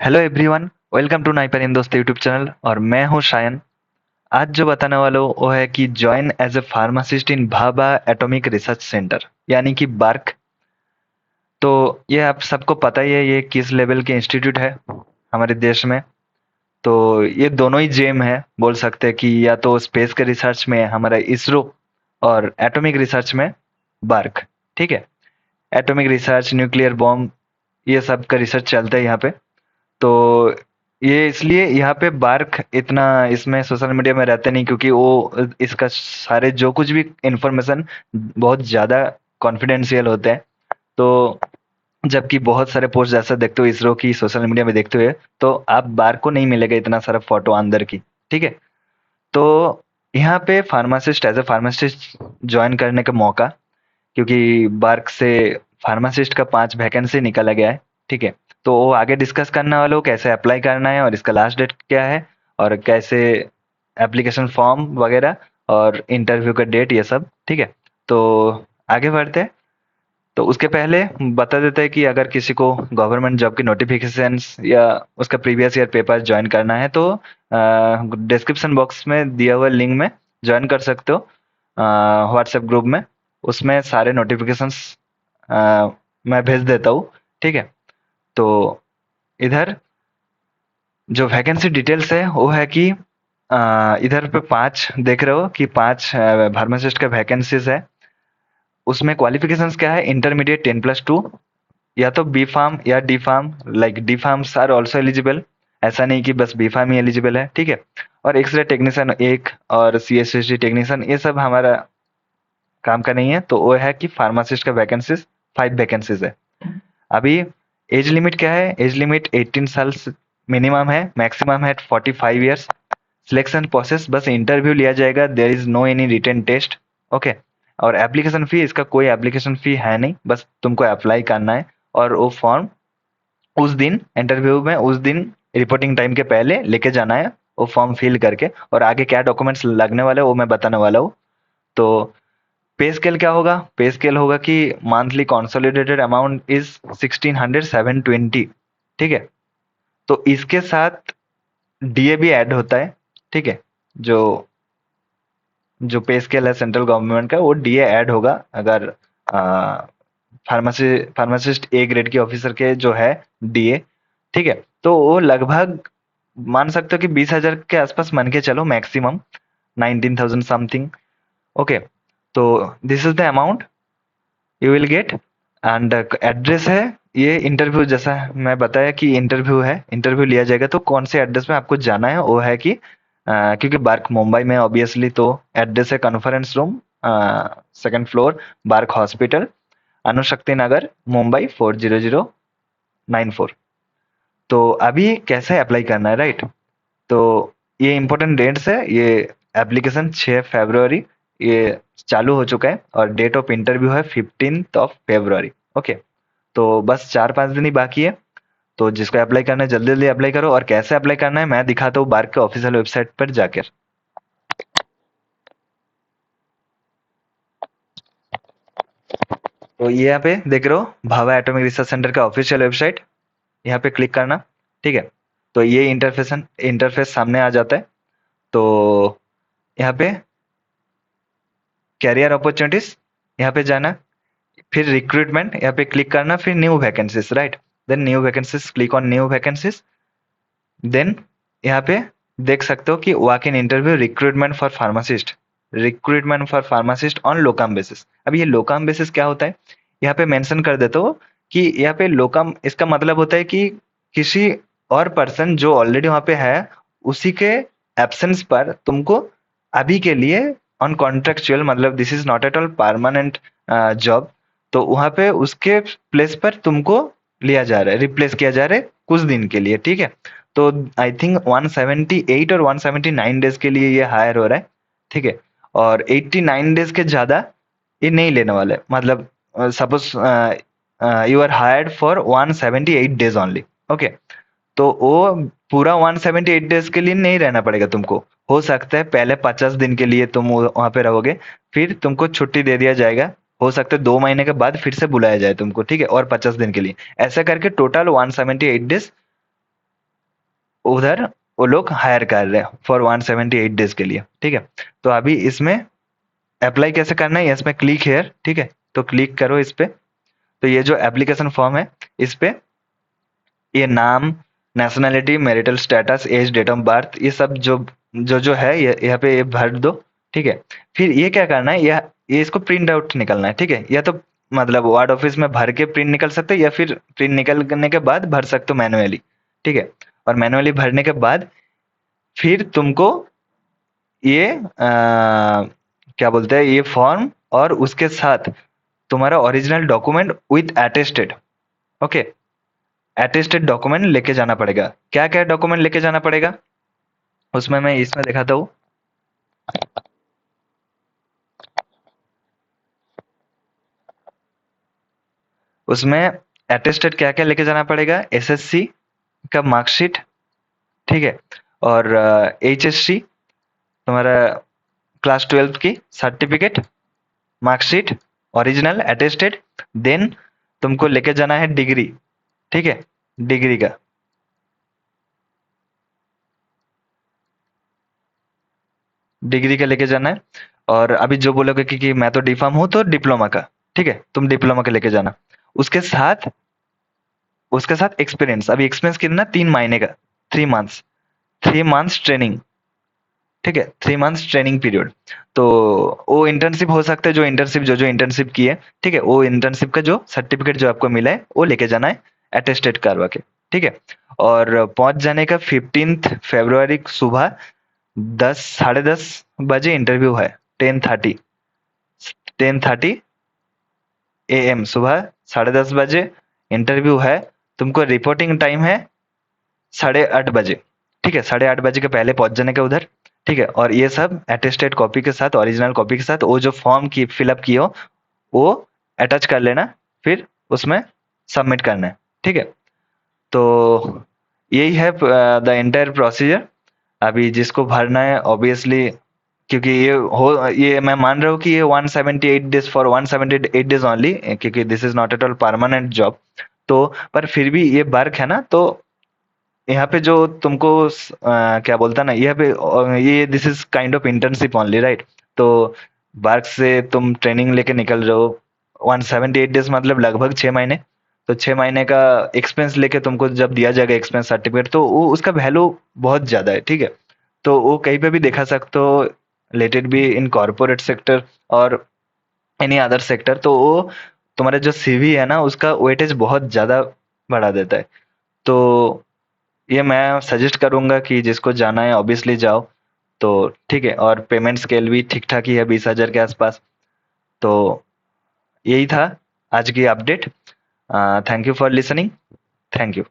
Hello everyone. Welcome to NIPER in दोस्त YouTube channel और मैं हूं शायन। आज जो बताने वाला हूं वो है कि join as a pharmacist in Bhabha Atomic Research Centre यानी कि बार्क। तो ये आप सबको पता ही है ये किस लेवल के इंस्टीट्यूट है हमारे देश में। तो ये दोनों ही जेम है, बोल सकते हैं कि या तो स्पेस के रिसर्च में हमारा इसरो और एटॉमिक रिसर्च में बार्क। ठीक है, एटॉमिक रिसर्च, न्यूक्लियर बॉम्ब, ये सब का रिसर्च चलता है यहाँ पे। तो ये इसलिए यहाँ पे बार्क इतना इसमें सोशल मीडिया में रहते नहीं, क्योंकि वो इसका सारे जो कुछ भी इंफॉर्मेशन बहुत ज़्यादा कॉन्फिडेंशियल होते हैं। तो जबकि बहुत सारे पोस्ट जैसा देखते हो इसरो की सोशल मीडिया में देखते हुए, तो आप बार्क को नहीं मिलेगा इतना सारा फोटो अंदर की। ठीक है, तो यहाँ पे pharmacist as a pharmacist join करने का मौका, क्योंकि बार्क से फार्मासिस्ट का 5 वैकेंसी निकाला गया है। ठीक है, तो वो आगे डिस्कस करने वाले हो कैसे अप्लाई करना है और इसका लास्ट डेट क्या है और कैसे एप्लीकेशन फॉर्म वगैरह और इंटरव्यू का डेट, ये सब। ठीक है, तो आगे बढ़ते हैं। तो उसके पहले बता देते हैं कि अगर किसी को गवर्नमेंट जॉब की नोटिफिकेशंस या उसका प्रीवियस ईयर पेपर ज्वाइन करना है तो डिस्क्रिप्शन बॉक्स में दिया हुआ लिंक में ज्वाइन कर सकते हो, व्हाट्सएप ग्रुप में। उसमें सारे नोटिफिकेशंस मैं भेज देता हूँ। ठीक है, तो इधर जो वैकेंसी डिटेल्स है वो है कि इधर पे 5 देख रहे हो कि 5 फार्मासिस्ट का वैकेंसीज है। उसमें क्वालिफिकेशंस क्या है, इंटरमीडिएट 10+2, या तो बी फार्म या D Pharm. Like D Pharms are also eligible, ऐसा नहीं कि बस बी फार्म ही एलिजिबल है। ठीक है, और एक्सरे टेक्नीशियन एक और सी एस सी टेक्नीशियन, ये सब हमारा काम का नहीं है। तो वो है कि फार्मासिस्ट का वैकेंसीज 5 वैकेंसीज है। अभी एज लिमिट क्या है, एज लिमिट 18 साल मिनिमम है, मैक्सिमम है 45 ईयर्स। सिलेक्शन प्रोसेस बस इंटरव्यू लिया जाएगा, there is no any written test. Okay, और एप्लीकेशन फी, इसका कोई एप्लीकेशन फी है नहीं, बस तुमको अप्लाई करना है और वो फॉर्म उस दिन इंटरव्यू में, उस दिन रिपोर्टिंग टाइम के पहले लेके जाना है वो फॉर्म फिल करके। और आगे क्या डॉक्यूमेंट्स लगने वाले हैं वो मैं बताने वाला हूँ। तो पे स्केल क्या होगा, पे स्केल होगा कि मंथली कंसोलिडेटेड अमाउंट इज 1600 720। ठीक है, तो इसके साथ डीए भी ऐड होता है। ठीक है, जो जो पे स्केल है सेंट्रल गवर्नमेंट का, वो डीए ऐड होगा अगर फार्मासिस्ट ए ग्रेड के ऑफिसर के जो है डीए। ठीक है, तो वो लगभग मान सकते हो कि 20,000 के आसपास मान के चलो, मैक्सिमम 19,000 समथिंग। ओके, तो this is the amount you will get. And address है, ये इंटरव्यू जैसा मैं बताया कि इंटरव्यू है, इंटरव्यू लिया जाएगा। तो कौन से एड्रेस में आपको जाना है वो है कि क्योंकि बार्क मुंबई में ऑब्वियसली, तो एड्रेस है conference room, 2nd floor, BARC hospital, Anushakti Nagar, Mumbai 40094। तो अभी कैसे अप्लाई करना है, राइट? तो ये इंपॉर्टेंट डेट्स है। ये एप्लीकेशन 6 फरवरी ये चालू हो चुका है और डेट ऑफ इंटरव्यू है 15 फरवरी। ओके, तो बस 4-5 दिन ही बाकी है। तो जिसको अप्लाई करना है जल्दी जल्दी अप्लाई करो। और कैसे अप्लाई करना है मैं दिखाता हूँ बार्क के ऑफिशियल वेबसाइट पर जाकर। तो ये यहाँ पे देख रहे हो भाभा एटॉमिक रिसर्च सेंटर का ऑफिशियल वेबसाइट, यहाँ पे क्लिक करना। ठीक है, तो ये इंटरफेस सामने आ जाता है। तो यहाँ पे कैरियर अपॉर्चुनिटीज, यहाँ पे जाना, फिर रिक्रूटमेंट यहाँ पे क्लिक करना, फिर new vacancies, right? Then new vacancies, click on new vacancies. Then यहाँ पे देख सकते हो कि walk in interview recruitment for pharmacist, recruitment for pharmacist on locum basis. अब ये लोकम बेसिस क्या होता है, यहाँ पे मेंशन कर देता हूँ कि यहाँ पे लोकम, इसका मतलब होता है कि किसी और पर्सन जो ऑलरेडी वहाँ पे है, उसी के एब्सेंस पर तुमको अभी के लिए ऑन कॉन्ट्रेक्चुअल, मतलब this is not at all permanent job, तो वहाँ पे उसके प्लेस पर तुमको लिया जा रहा है, रिप्लेस किया जा रहा है कुछ दिन के लिए। ठीक है, तो आई थिंक 178 और 179 डेज के लिए ये हायर हो रहा है। ठीक है, और 89 डेज के ज्यादा ये नहीं लेने वाले, मतलब suppose you are hired for 178 days only. Okay, तो वो पूरा 178 डेज के लिए नहीं रहना पड़ेगा तुमको। हो सकता है पहले 50 दिन के लिए तुम वहां पे रहोगे, फिर तुमको छुट्टी दे दिया जाएगा। हो सकता है 2 महीने के बाद फिर से बुलाया जाए तुमको, ठीक है, और 50 दिन के लिए। ऐसा करके टोटल 178 डेज उधर वो लोग हायर कर रहे हैं फॉर 178 डेज के लिए, ठीक है। तो अभी इसमें अप्लाई कैसे करना है, ये इसमें क्लिक हेयर, ठीक है। तो क्लिक करो इस पे। तो ये जो एप्लीकेशन फॉर्म है, इस पे ये नाम, nationality, marital status, age, date of birth, ये सब जो जो जो है ये यहाँ पे ये भर दो, ठीक है। फिर ये क्या करना है, ये इसको प्रिंट आउट निकलना है, ठीक है। या तो मतलब वार्ड ऑफिस में भर के प्रिंट निकल सकते हो, या फिर प्रिंट निकलने के बाद भर सकते हो मैनुअली, ठीक है। और मैनुअली भरने के बाद फिर तुमको ये क्या बोलते हैं, ये फॉर्म और उसके साथ तुम्हारा original document with attested, okay, attested document लेके जाना पड़ेगा। क्या क्या डॉक्यूमेंट लेके जाना पड़ेगा, उसमें मैं इसमें दिखाता हूँ। उसमें अटेस्टेड क्या क्या लेके जाना पड़ेगा, एसएससी का मार्कशीट, ठीक है। और एचएससी तुम्हारा क्लास 12 की certificate, marksheet, original attested. Then तुमको लेके जाना है डिग्री, ठीक है, डिग्री का। डिग्री का लेके जाना है। और अभी जो बोलोगे कि मैं तो डिफार्म हूँ, तो डिप्लोमा का, ठीक है, तुम डिप्लोमा का लेके जाना। उसके साथ उसके साथ एक्सपीरियंस, अभी एक्सपीरियंस कितना, 3 महीने का, 3 मंथ्स, 3 मंथ्स ट्रेनिंग, ठीक है, 3 मंथ्स ट्रेनिंग पीरियड। तो वो इंटर्नशिप हो सकता है, जो इंटर्नशिप की है, ठीक है, वो इंटर्नशिप का जो सर्टिफिकेट जो आपको मिला है वो लेके जाना है, अटेस्टेड करवा के, ठीक है। और पहुंच जाने का 15 फरवरी सुबह 10, 10:30 बजे इंटरव्यू है। 10:30 AM, सुबह 10:30 बजे इंटरव्यू है। तुमको रिपोर्टिंग टाइम है 8:30 बजे, ठीक है, 8:30 बजे के पहले पहुंच जाने का उधर, ठीक है। और ये सब अटेस्टेड कॉपी के साथ, ओरिजिनल कॉपी के साथ, वो जो फॉर्म की फिलअप की हो वो अटैच कर लेना, फिर उसमें सबमिट करना है, ठीक है। तो यही है द एंटायर प्रोसीजर। अभी जिसको भरना है ऑब्वियसली, क्योंकि ये मैं मान रहा हूँ कि ये 178 डेज, फॉर 178 डेज ओनली, क्योंकि this is not at all permanent job. तो पर फिर भी ये वर्क है ना, तो यहाँ पे जो तुमको क्या बोलता ना, यहाँ पे ये this is kind of internship only, right. तो वर्क से तुम ट्रेनिंग लेके निकल रहे हो, 178 डेज मतलब लगभग 6 महीने। तो 6 महीने का एक्सपेंस लेके तुमको जब दिया जाएगा एक्सपेंस सर्टिफिकेट, तो वो उसका वैल्यू बहुत ज्यादा है, ठीक है। तो वो कहीं पे भी देखा सकते हो, let it be in corporate sector और एनी अदर सेक्टर, तो वो तुम्हारा जो सीवी है ना, उसका वेटेज बहुत ज्यादा बढ़ा देता है। तो ये मैं सजेस्ट करूंगा कि जिसको जाना है ऑब्वियसली जाओ। तो ठीक है, और पेमेंट स्केल भी ठीक ठाक ही है, 20,000 के आसपास। तो यही था आज की update. Thank you for listening. Thank you.